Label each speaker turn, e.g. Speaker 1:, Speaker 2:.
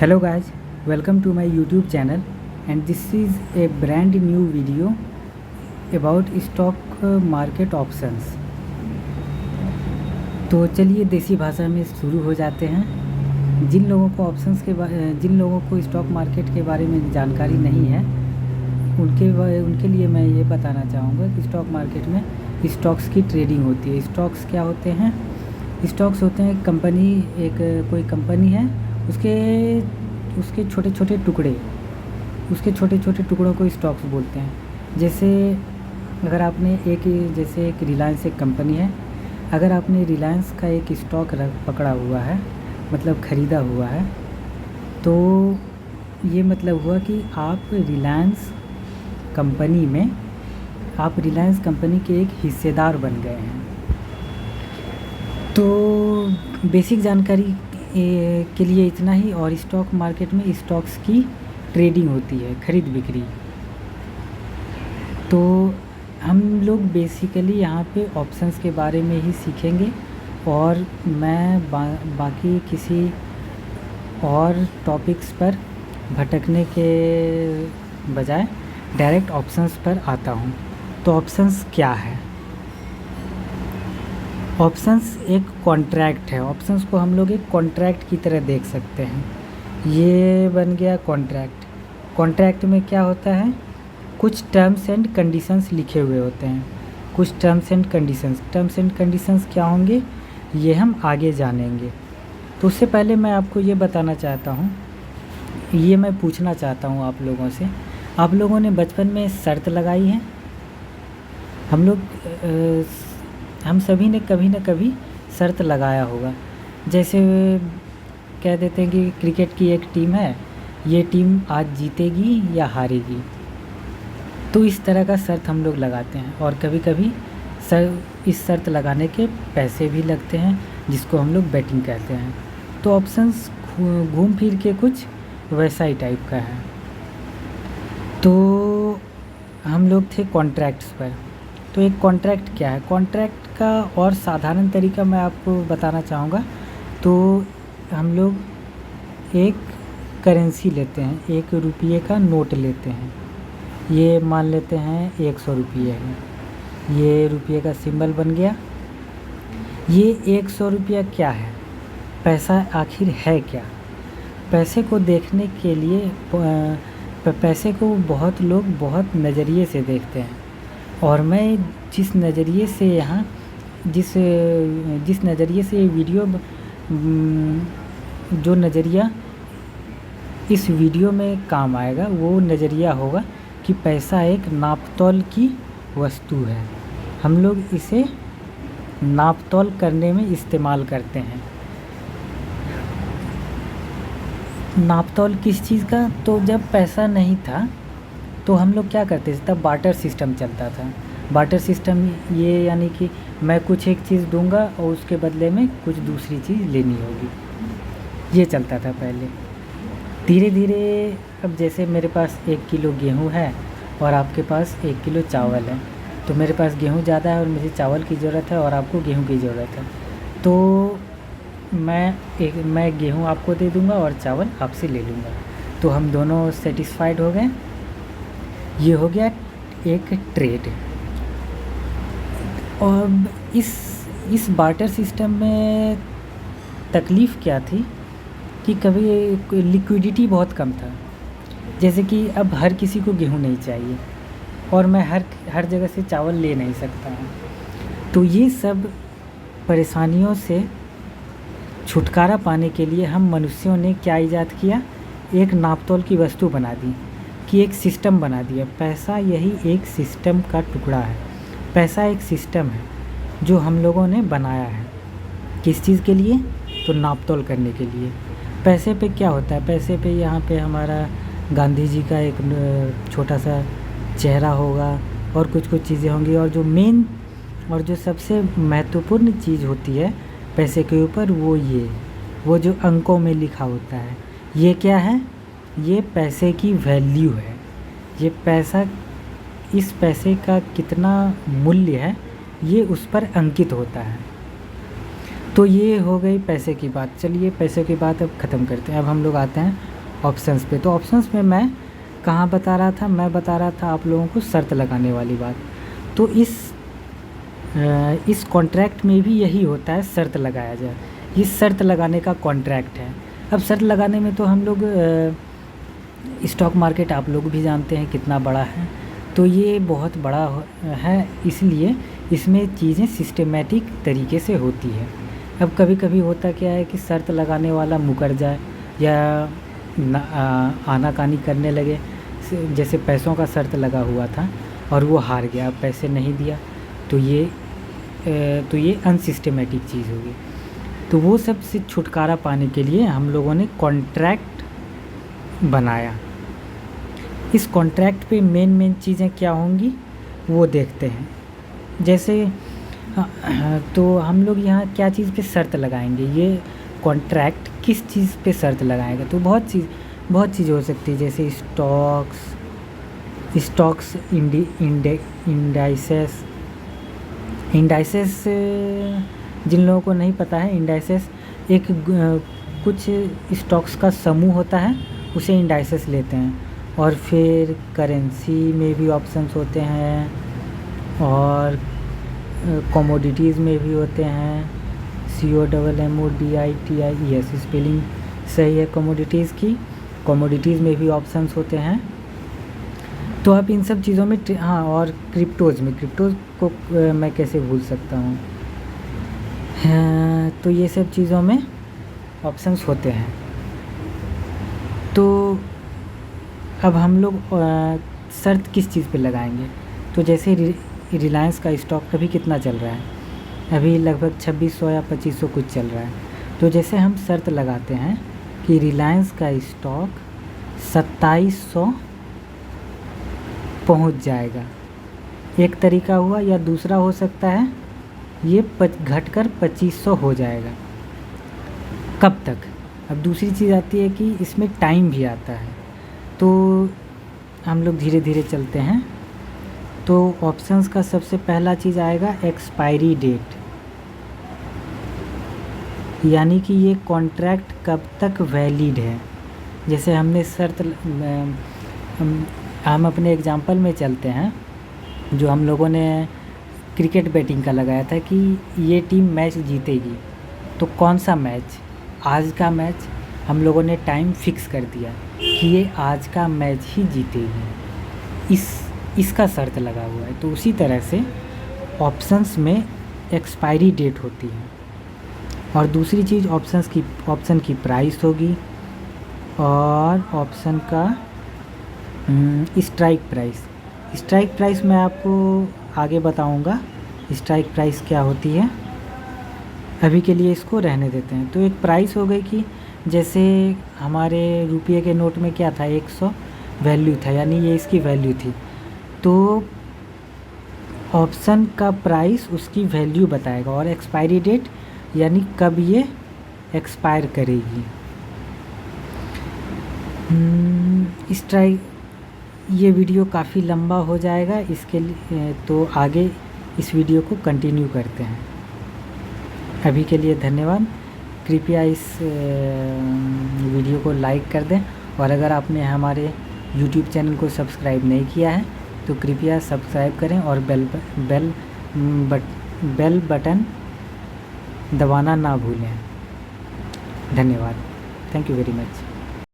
Speaker 1: Hello guys, welcome to my YouTube channel and this is a brand new video about stock market options। तो चलिए देसी भाषा में शुरू हो जाते हैं। जिन लोगों को जिन लोगों को स्टॉक मार्केट के बारे में जानकारी नहीं है उनके लिए मैं ये बताना चाहूँगा कि स्टॉक मार्केट में स्टॉक्स की ट्रेडिंग होती है। स्टॉक्स क्या होते हैं? स्टॉक्स होते हैं कोई कंपनी है, उसके छोटे छोटे टुकड़ों को स्टॉक्स बोलते हैं। जैसे एक रिलायंस एक कंपनी है, अगर आपने रिलायंस का एक स्टॉक पकड़ा हुआ है, मतलब ख़रीदा हुआ है, तो ये मतलब हुआ कि आप रिलायंस कंपनी के एक हिस्सेदार बन गए हैं। तो बेसिक जानकारी के लिए इतना ही। और स्टॉक मार्केट में स्टॉक्स की ट्रेडिंग होती है, खरीद बिक्री। तो हम लोग बेसिकली यहाँ पे ऑप्शंस के बारे में ही सीखेंगे और मैं बाकी किसी और टॉपिक्स पर भटकने के बजाय डायरेक्ट ऑप्शंस पर आता हूँ। तो ऑप्शंस क्या है? ऑप्शंस एक कॉन्ट्रैक्ट है। ऑप्शंस को हम लोग एक कॉन्ट्रैक्ट की तरह देख सकते हैं। ये बन गया कॉन्ट्रैक्ट। कॉन्ट्रैक्ट में क्या होता है? कुछ टर्म्स एंड कंडीशंस लिखे हुए होते हैं। कुछ टर्म्स एंड कंडीशंस क्या होंगे, ये हम आगे जानेंगे। तो उससे पहले मैं आपको ये बताना चाहता हूँ, मैं पूछना चाहता हूँ आप लोगों से, आप लोगों ने बचपन में शर्त लगाई है? हम सभी ने कभी ना कभी शर्त लगाया होगा। जैसे कह देते हैं कि क्रिकेट की एक टीम है, ये टीम आज जीतेगी या हारेगी। तो इस तरह का शर्त हम लोग लगाते हैं और कभी कभी इस शर्त लगाने के पैसे भी लगते हैं, जिसको हम लोग बैटिंग कहते हैं। तो ऑप्शंस घूम फिर के कुछ वैसा ही टाइप का है। तो हम लोग थे कॉन्ट्रैक्ट्स पर। तो एक कॉन्ट्रैक्ट क्या है? कॉन्ट्रैक्ट का और साधारण तरीका मैं आपको बताना चाहूँगा। तो हम लोग एक करेंसी लेते हैं, 1 रुपये का नोट लेते हैं। ये मान लेते हैं 100 रुपये है। ये रुपये का सिंबल बन गया। ये 100 रुपया क्या है? पैसा आखिर है क्या? पैसे को देखने के लिए पैसे को बहुत लोग बहुत नज़रिए से देखते हैं, और मैं जिस नज़रिए से ये वीडियो जो नज़रिया इस वीडियो में काम आएगा, वो नज़रिया होगा कि पैसा एक नापतोल की वस्तु है। हम लोग इसे नापतोल करने में इस्तेमाल करते हैं। नापतोल किस चीज़ का? तो जब पैसा नहीं था तो हम लोग क्या करते थे? तब बार्टर सिस्टम चलता था। बार्टर सिस्टम ये यानी कि मैं कुछ एक चीज़ दूंगा और उसके बदले में कुछ दूसरी चीज़ लेनी होगी, ये चलता था पहले। धीरे धीरे अब जैसे मेरे पास 1 किलो गेहूँ है और आपके पास 1 किलो चावल है, तो मेरे पास गेहूँ ज़्यादा है और मुझे चावल की ज़रूरत है और आपको गेहूँ की ज़रूरत है। तो मैं गेहूँ आपको दे दूँगा और चावल आपसे ले लूँगा, तो हम दोनों सेटिस्फाइड हो गए। ये हो गया एक ट्रेड। और इस बार्टर सिस्टम में तकलीफ़ क्या थी कि कभी लिक्विडिटी बहुत कम था। जैसे कि अब हर किसी को गेहूँ नहीं चाहिए और मैं हर जगह से चावल ले नहीं सकता हूँ। तो ये सब परेशानियों से छुटकारा पाने के लिए हम मनुष्यों ने क्या ईजाद किया? एक नापतोल की वस्तु बना दी, कि एक सिस्टम बना दिया। पैसा यही एक सिस्टम का टुकड़ा है। पैसा एक सिस्टम है जो हम लोगों ने बनाया है। किस चीज़ के लिए? तो नापतोल करने के लिए। पैसे पे क्या होता है? पैसे पे यहाँ पे हमारा गांधी जी का एक छोटा सा चेहरा होगा और कुछ चीज़ें होंगी, और जो सबसे महत्वपूर्ण चीज़ होती है पैसे के ऊपर, वो जो अंकों में लिखा होता है, ये क्या है? ये पैसे की वैल्यू है। ये पैसा, इस पैसे का कितना मूल्य है, ये उस पर अंकित होता है। तो ये हो गई पैसे की बात। चलिए पैसे की बात अब ख़त्म करते हैं। अब हम लोग आते हैं ऑप्शंस पे। तो ऑप्शंस में मैं कहाँ बता रहा था, मैं बता रहा था आप लोगों को शर्त लगाने वाली बात। तो इस कॉन्ट्रैक्ट में भी यही होता है, शर्त लगाया जाए। ये शर्त लगाने का कॉन्ट्रैक्ट है। अब शर्त लगाने में तो हम लोग स्टॉक मार्केट आप लोग भी जानते हैं कितना बड़ा है। तो ये बहुत बड़ा है, इसलिए इसमें चीज़ें सिस्टमेटिक तरीके से होती है। अब कभी कभी होता क्या है कि शर्त लगाने वाला मुकर जाए या आनाकानी करने लगे। जैसे पैसों का शर्त लगा हुआ था और वो हार गया, पैसे नहीं दिया, तो ये अनसिस्टमेटिक चीज़ होगी। तो वो सब से छुटकारा पाने के लिए हम लोगों ने कॉन्ट्रैक्ट बनाया। इस कॉन्ट्रैक्ट पे मेन चीज़ें क्या होंगी वो देखते हैं। जैसे तो हम लोग यहाँ क्या चीज़ पे शर्त लगाएंगे, ये कॉन्ट्रैक्ट किस चीज़ पे शर्त लगाएगा। तो बहुत चीज़ हो सकती है, जैसे स्टॉक्स इंडाइसेस जिन लोगों को नहीं पता है, इंडाइसेस एक कुछ स्टॉक्स का समूह होता है, उसे इंडाइसेस लेते हैं। और फिर करेंसी में भी ऑप्शंस होते हैं और कमोडिटीज़ में भी होते हैं। COMMODITIES स्पेलिंग सही है कमोडिटीज़ की। कमोडिटीज़ में भी ऑप्शंस होते हैं। तो आप इन सब चीज़ों में हाँ, और क्रिप्टोज़ को मैं कैसे भूल सकता हूँ। तो ये सब चीज़ों में ऑप्शंस होते हैं। तो अब हम लोग शर्त किस चीज़ पे लगाएंगे। तो जैसे रिलायंस का स्टॉक अभी कितना चल रहा है, अभी लगभग 2600 या 2500 कुछ चल रहा है। तो जैसे हम शर्त लगाते हैं कि रिलायंस का स्टॉक 2700 पहुंच जाएगा, एक तरीका हुआ। या दूसरा हो सकता है ये घटकर 2500 हो जाएगा। कब तक। अब दूसरी चीज़ आती है कि इसमें टाइम भी आता है। तो हम लोग धीरे धीरे चलते हैं। तो ऑप्शंस का सबसे पहला चीज़ आएगा एक्सपायरी डेट, यानी कि ये कॉन्ट्रैक्ट कब तक वैलिड है। जैसे हमने शर्त हम अपने एग्जांपल में चलते हैं, जो हम लोगों ने क्रिकेट बैटिंग का लगाया था कि ये टीम मैच जीतेगी। तो कौन सा मैच, आज का मैच हम लोगों ने टाइम फिक्स कर दिया कि ये आज का मैच ही जीतेगी, इसका शर्त लगा हुआ है। तो उसी तरह से ऑप्शंस में एक्सपायरी डेट होती है। और दूसरी चीज़ ऑप्शन की प्राइस होगी और ऑप्शन का स्ट्राइक प्राइस मैं आपको आगे बताऊंगा स्ट्राइक प्राइस क्या होती है। अभी के लिए इसको रहने देते हैं। तो एक प्राइस हो गई कि जैसे हमारे रुपये के नोट में क्या था, 100 वैल्यू था, यानी ये इसकी वैल्यू थी। तो ऑप्शन का प्राइस उसकी वैल्यू बताएगा और एक्सपायरी डेट यानी कब ये एक्सपायर करेगी। ये वीडियो काफ़ी लंबा हो जाएगा, इसके लिए तो आगे इस वीडियो को कंटिन्यू करते हैं। अभी के लिए धन्यवाद। कृपया इस वीडियो को लाइक कर दें और अगर आपने हमारे YouTube चैनल को सब्सक्राइब नहीं किया है तो कृपया सब्सक्राइब करें और बेल बटन दबाना ना भूलें। धन्यवाद। Thank you very much.